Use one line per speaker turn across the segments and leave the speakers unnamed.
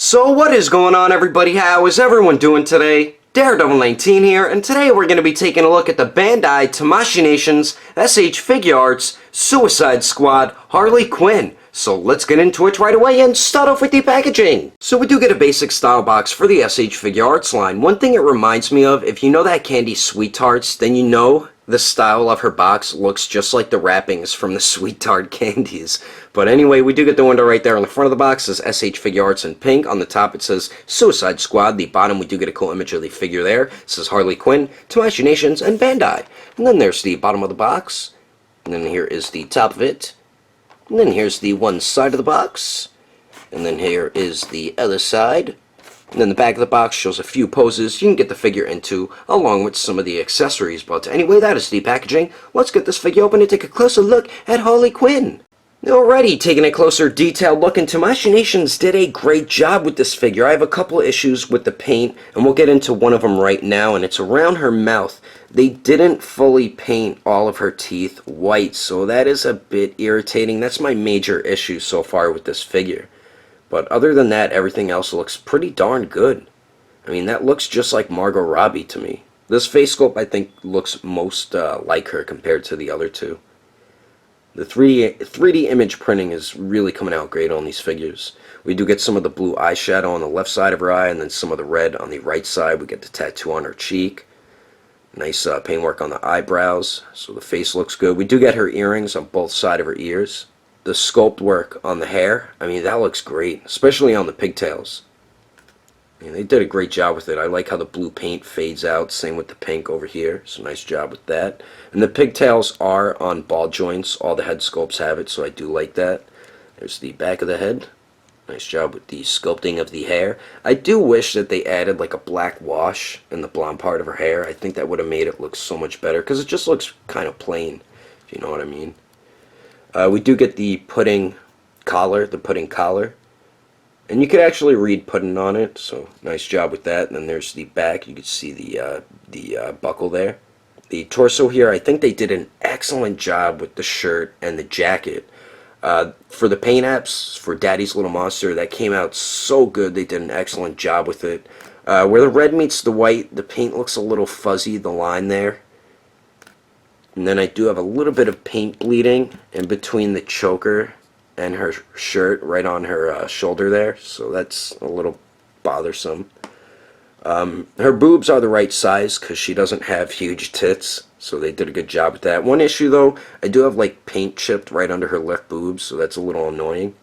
So what is going on, everybody? How is everyone doing today? Daredevil19 here, and today we're going to be taking a look at the Bandai Tamashii Nations SH Figuarts Suicide Squad Harley Quinn. So let's get into it right away and start off with the packaging. So we do get a basic style box for the SH Figuarts line. One thing it reminds me of, if you know that candy Sweet Tarts, then you know the style of her box looks just like the wrappings from the Sweet Tart candies. But anyway, we do get the window right there on the front of the box. It says SH Figuarts in pink. On the top it says Suicide Squad. The bottom we do get a cool image of the figure there. It says Harley Quinn, Tamashii Nations, and Bandai. And then there's the bottom of the box. And then here is the top of it. And then here's the one side of the box. And then here is the other side. And then the back of the box shows a few poses you can get the figure into, along with some of the accessories. But anyway, that is the packaging. Let's get this figure open and take a closer look at Harley Quinn. Alrighty, taking a closer detailed look, and Tamashii Nations did a great job with this figure. I have a couple of issues with the paint, and we'll get into one of them right now, and it's around her mouth. They didn't fully paint all of her teeth white, so that is a bit irritating. That's my major issue so far with this figure. But other than that, everything else looks pretty darn good. I mean, that looks just like Margot Robbie to me. This face sculpt, I think, looks most like her compared to the other two. The 3D image printing is really coming out great on these figures. We do get some of the blue eyeshadow on the left side of her eye, and then some of the red on the right side. We get the tattoo on her cheek. Nice paintwork on the eyebrows, so the face looks good. We do get her earrings on both sides of her ears. The sculpt work on the hair, I mean, that looks great, especially on the pigtails. I mean, they did a great job with it. I like how the blue paint fades out, same with the pink over here, so nice job with that. And the pigtails are on ball joints. All the head sculpts have it, so I do like that. There's the back of the head. Nice job with the sculpting of the hair. I do wish that they added like a black wash in the blonde part of her hair. I think that would have made it look so much better, because it just looks kind of plain, if you know what I mean. We do get the pudding collar, and you could actually read pudding on it, so nice job with that. And then there's the back. You can see the buckle there. The torso here, I think they did an excellent job with the shirt and the jacket. For the paint apps for Daddy's Little Monster, that came out so good. They did an excellent job with it. Where the red meets the white, the paint looks a little fuzzy, the line there. And then I do have a little bit of paint bleeding in between the choker and her shirt, right on her shoulder there, so that's a little bothersome. Her boobs are the right size because she doesn't have huge tits, so they did a good job with that. One issue though, I do have like paint chipped right under her left boob, so that's a little annoying.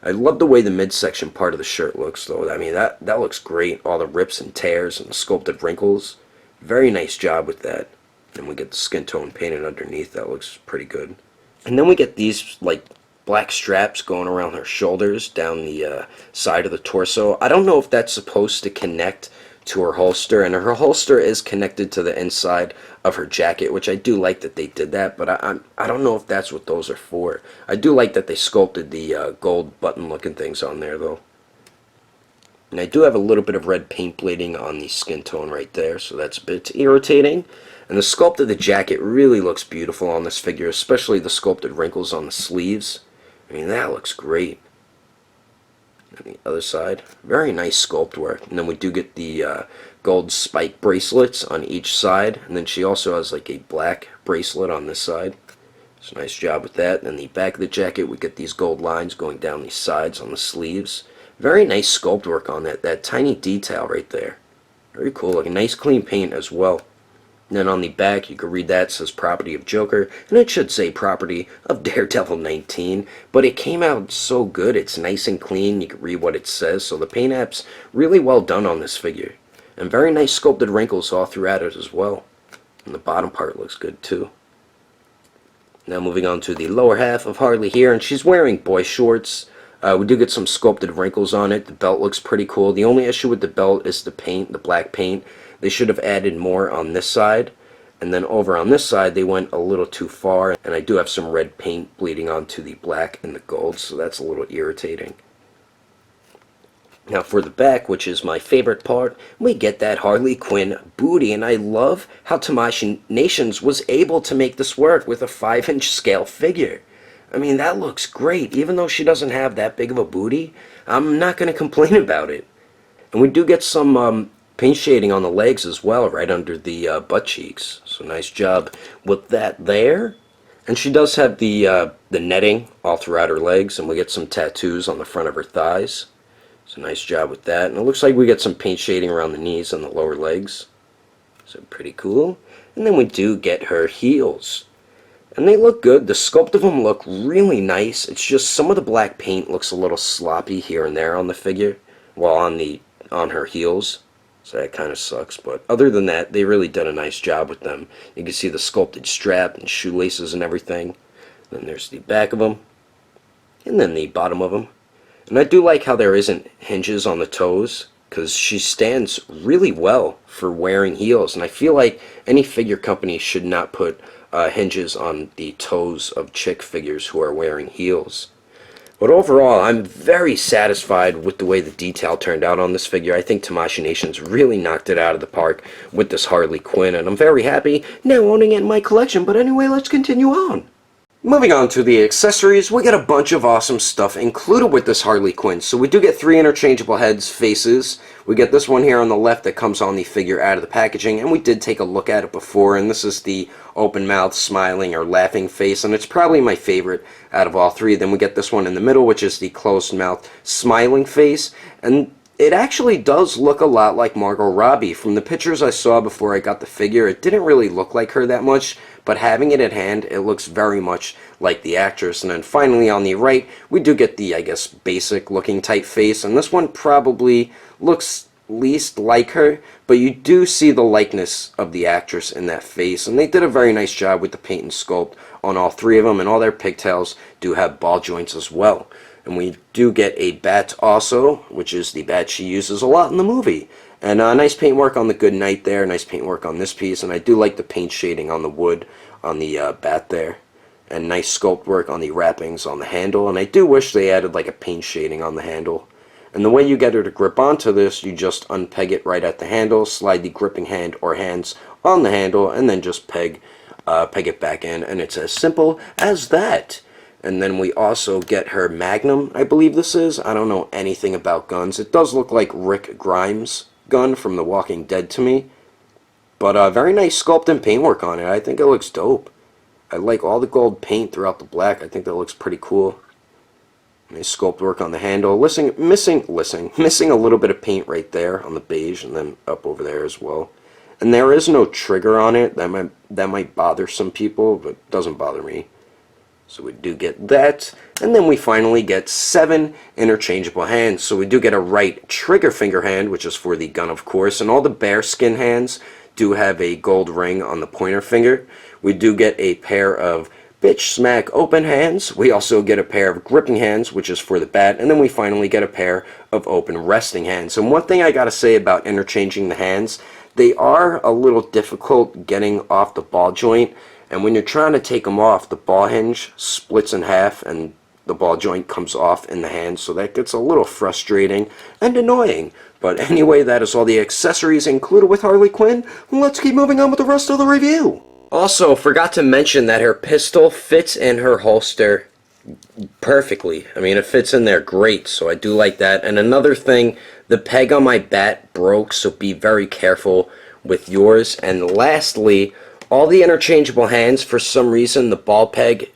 I love the way the midsection part of the shirt looks though. I mean, that looks great. All the rips and tears and the sculpted wrinkles. Very nice job with that. And we get the skin tone painted underneath. That looks pretty good. And then we get these like black straps going around her shoulders down the side of the torso. I don't know if that's supposed to connect to her holster, and her holster is connected to the inside of her jacket, which I do like that they did that, but I don't know if that's what those are for. I do like that they sculpted the gold button looking things on there though. And I do have a little bit of red paint bleeding on the skin tone right there, so that's a bit irritating. And the sculpt of the jacket really looks beautiful on this figure, especially the sculpted wrinkles on the sleeves. I mean, that looks great. And the other side, very nice sculpt work. And then we do get the gold spike bracelets on each side. And then she also has like a black bracelet on this side. So nice job with that. And then the back of the jacket, we get these gold lines going down these sides on the sleeves. Very nice sculpt work on that tiny detail right there. Very cool. Like a nice clean paint as well. And then on the back, you can read that, it says property of Joker, and it should say property of Daredevil 19, but it came out so good. It's nice and clean. You can read what it says, so the paint app's really well done on this figure. And very nice sculpted wrinkles all throughout it as well. And the bottom part looks good too. Now moving on to the lower half of Harley here, and she's wearing boy shorts. We do get some sculpted wrinkles on it. The belt looks pretty cool. The only issue with the belt is the paint, the black paint. They should have added more on this side, and then over on this side they went a little too far, and I do have some red paint bleeding onto the black and the gold, so that's a little irritating. Now for the back, which is my favorite part, we get that Harley Quinn booty, and I love how Tamashii Nations was able to make this work with a 5-inch scale figure. I mean, that looks great. Even though she doesn't have that big of a booty, I'm not going to complain about it. And we do get some paint shading on the legs as well, right under the butt cheeks. So nice job with that there. And she does have the netting all throughout her legs, and we get some tattoos on the front of her thighs. So nice job with that. And it looks like we get some paint shading around the knees and the lower legs. So pretty cool. And then we do get her heels. And they look good. The sculpt of them look really nice. It's just some of the black paint looks a little sloppy here and there on the figure, well, on her heels. So that kind of sucks. But other than that, they really did a nice job with them. You can see the sculpted strap and shoelaces and everything. Then there's the back of them. And then the bottom of them. And I do like how there isn't hinges on the toes, because she stands really well for wearing heels. And I feel like any figure company should not put hinges on the toes of chick figures who are wearing heels. But overall, I'm very satisfied with the way the detail turned out on this figure. I think Tamashii Nations really knocked it out of the park with this Harley Quinn, and I'm very happy now owning it in my collection. But anyway, let's continue on. Moving on to the accessories, we get a bunch of awesome stuff included with this Harley Quinn. So we do get 3 interchangeable heads, faces. We get this one here on the left that comes on the figure out of the packaging, and we did take a look at it before, and this is the open mouth, smiling, or laughing face, and it's probably my favorite out of all 3. Then we get this one in the middle, which is the closed mouth, smiling face, and it actually does look a lot like Margot Robbie. From the pictures I saw before I got the figure, it didn't really look like her that much, but having it at hand, it looks very much like the actress. And then finally on the right, we do get the, I guess, basic looking type face, and this one probably looks least like her, but you do see the likeness of the actress in that face, and they did a very nice job with the paint and sculpt on all 3 of them, and all their pigtails do have ball joints as well. And we do get a bat also, which is the bat she uses a lot in the movie. And nice paintwork on the good night there, nice paintwork on this piece, and I do like the paint shading on the wood on the bat there. And nice sculpt work on the wrappings on the handle, and I do wish they added like a paint shading on the handle. And the way you get her to grip onto this, you just unpeg it right at the handle, slide the gripping hand or hands on the handle, and then just peg it back in, and it's as simple as that. And then we also get her Magnum, I believe this is. I don't know anything about guns. It does look like Rick Grimes' gun from The Walking Dead to me. But very nice sculpt and paintwork on it. I think it looks dope. I like all the gold paint throughout the black. I think that looks pretty cool. Nice sculpt work on the handle. Missing a little bit of paint right there on the beige, and then up over there as well. And there is no trigger on it. That might bother some people, but it doesn't bother me. So we do get that, and then we finally get 7 interchangeable hands. So we do get a right trigger finger hand, which is for the gun, of course, and all the bearskin hands do have a gold ring on the pointer finger. We do get a pair of bitch smack open hands. We also get a pair of gripping hands, which is for the bat, and then we finally get a pair of open resting hands. And one thing I gotta say about interchanging the hands, they are a little difficult getting off the ball joint. And when you're trying to take them off, the ball hinge splits in half and the ball joint comes off in the hand, so that gets a little frustrating and annoying. But anyway, that is all the accessories included with Harley Quinn. Let's keep moving on with the rest of the review. Also, forgot to mention that her pistol fits in her holster perfectly. I mean, it fits in there great, so I do like that. And another thing, the peg on my bat broke, so be very careful with yours. And lastly, all the interchangeable hands, for some reason, the ball peg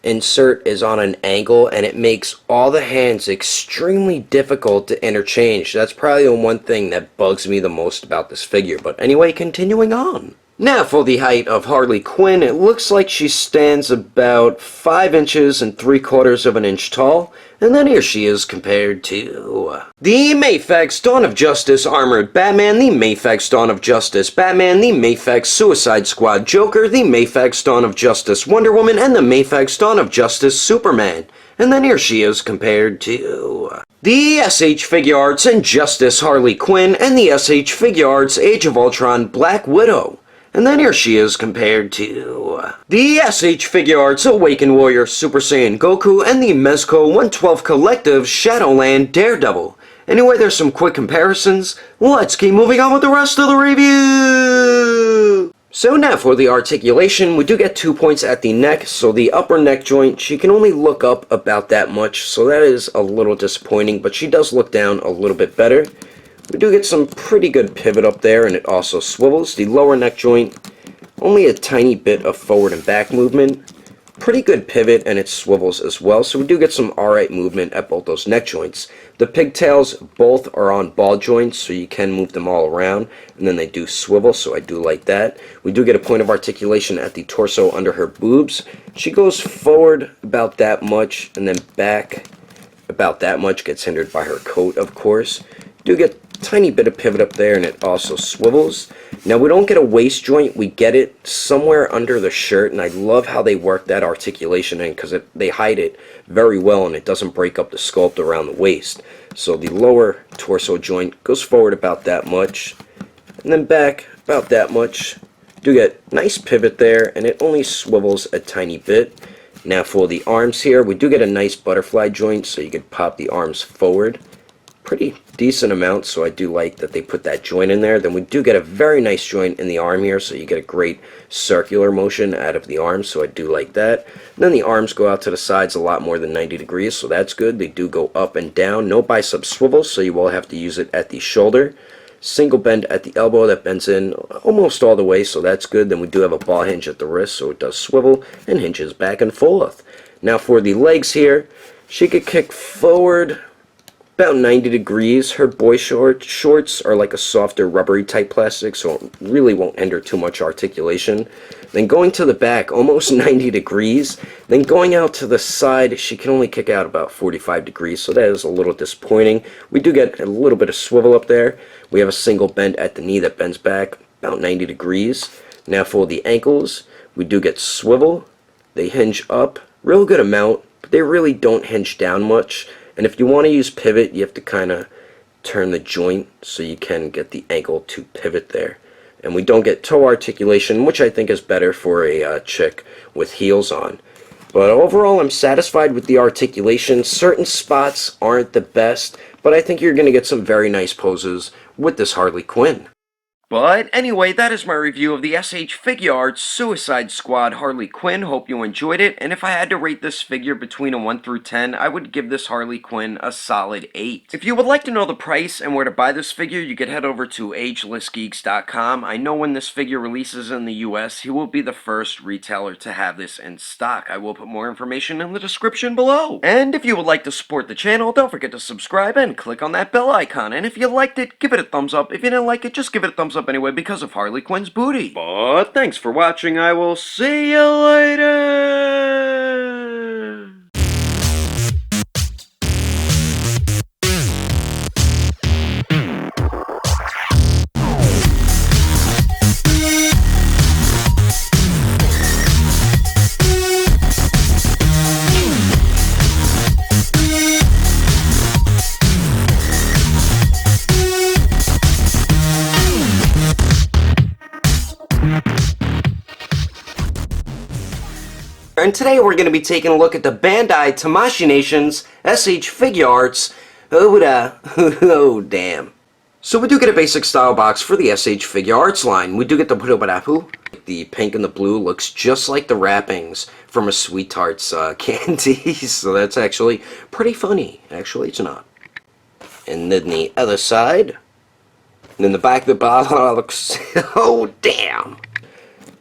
insert is on an angle, and it makes all the hands extremely difficult to interchange. That's probably the one thing that bugs me the most about this figure. But anyway, continuing on. Now for the height of Harley Quinn, it looks like she stands about 5 inches and 3/4 of an inch tall, and then here she is compared to the Mafex Dawn of Justice Armored Batman, the Mafex Dawn of Justice Batman, the Mafex Suicide Squad Joker, the Mafex Dawn of Justice Wonder Woman, and the Mafex Dawn of Justice Superman. And then here she is compared to the SH Figuarts Injustice Harley Quinn and the SH Figuarts Age of Ultron Black Widow. And then here she is compared to the SH Figuarts Awakened Warrior Super Saiyan Goku and the Mezco 112 Collective Shadowland Daredevil. Anyway, there's some quick comparisons. Let's keep moving on with the rest of the review. So now for the articulation, we do get 2 points at the neck. So the upper neck joint, she can only look up about that much, so that is a little disappointing, but she does look down a little bit better. We do get some pretty good pivot up there, and it also swivels. The lower neck joint, only a tiny bit of forward and back movement. Pretty good pivot, and it swivels as well, so we do get some alright movement at both those neck joints. The pigtails both are on ball joints, so you can move them all around, and then they do swivel, so I do like that. We do get a point of articulation at the torso under her boobs. She goes forward about that much, and then back about that much, gets hindered by her coat, of course. Do get a tiny bit of pivot up there, and it also swivels. Now, we don't get a waist joint, we get it somewhere under the shirt, and I love how they work that articulation in, because they hide it very well, and it doesn't break up the sculpt around the waist. So the lower torso joint goes forward about that much, and then back about that much. Do get nice pivot there, and it only swivels a tiny bit. Now for the arms here, we do get a nice butterfly joint, so you could pop the arms forward. Pretty decent amount, so I do like that they put that joint in there. Then we do get a very nice joint in the arm here, so you get a great circular motion out of the arms, so I do like that. And then the arms go out to the sides a lot more than 90 degrees, so that's good. They do go up and down. No bicep swivel, so you will have to use it at the shoulder. Single bend at the elbow, that bends in almost all the way, so that's good. Then we do have a ball hinge at the wrist, so it does swivel and hinges back and forth. Now for the legs here, she could kick forward about 90 degrees. Her boy shorts are like a softer rubbery type plastic, so it really won't hinder too much articulation. Then going to the back, almost 90 degrees. Then going out to the side, she can only kick out about 45 degrees, so that is a little disappointing. We do get a little bit of swivel up there. We have a single bend at the knee that bends back about 90 degrees. Now for the ankles, we do get swivel. They hinge up, real good amount, but they really don't hinge down much. And if you want to use pivot, you have to kind of turn the joint so you can get the ankle to pivot there. And we don't get toe articulation, which I think is better for a chick with heels on. But overall, I'm satisfied with the articulation. Certain spots aren't the best, but I think you're going to get some very nice poses with this Harley Quinn. But anyway, that is my review of the SH Figuarts Suicide Squad Harley Quinn. Hope you enjoyed it. And if I had to rate this figure between a 1 through 10, I would give this Harley Quinn a solid 8. If you would like to know the price and where to buy this figure, you could head over to Agelessgeeks.com. I know when this figure releases in the US, he will be the first retailer to have this in stock. I will put more information in the description below. And if you would like to support the channel, don't forget to subscribe and click on that bell icon. And if you liked it, give it a thumbs up. If you didn't like it, just give it a thumbs up anyway because of Harley Quinn's booty. But thanks for watching. I will see you later. And today we're going to be taking a look at the Bandai Tamashii Nations SH Figuarts. Oh damn. So we do get a basic style box for the SH Figuarts line. We do get the The pink and the blue looks just like the wrappings from a Sweet Tarts candy. So that's actually pretty funny. Actually, it's not. And then the other side. And then the back of the bottle looks... oh damn.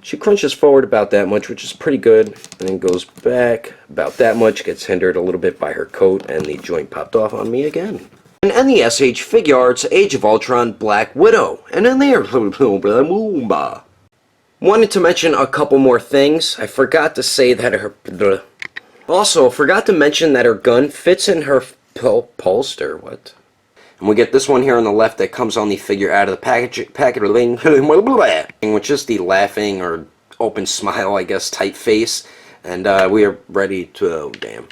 She crunches forward about that much, which is pretty good, and then goes back about that much, gets hindered a little bit by her coat, and the joint popped off on me again. And the SH Figuarts Age of Ultron Black Widow, and then there, wanted to mention a couple more things. I forgot to say that her, also forgot to mention that her gun fits in her holster. What? And we get this one here on the left that comes on the figure out of the package, which is the laughing or open smile, I guess, type face. And we are ready to, oh damn.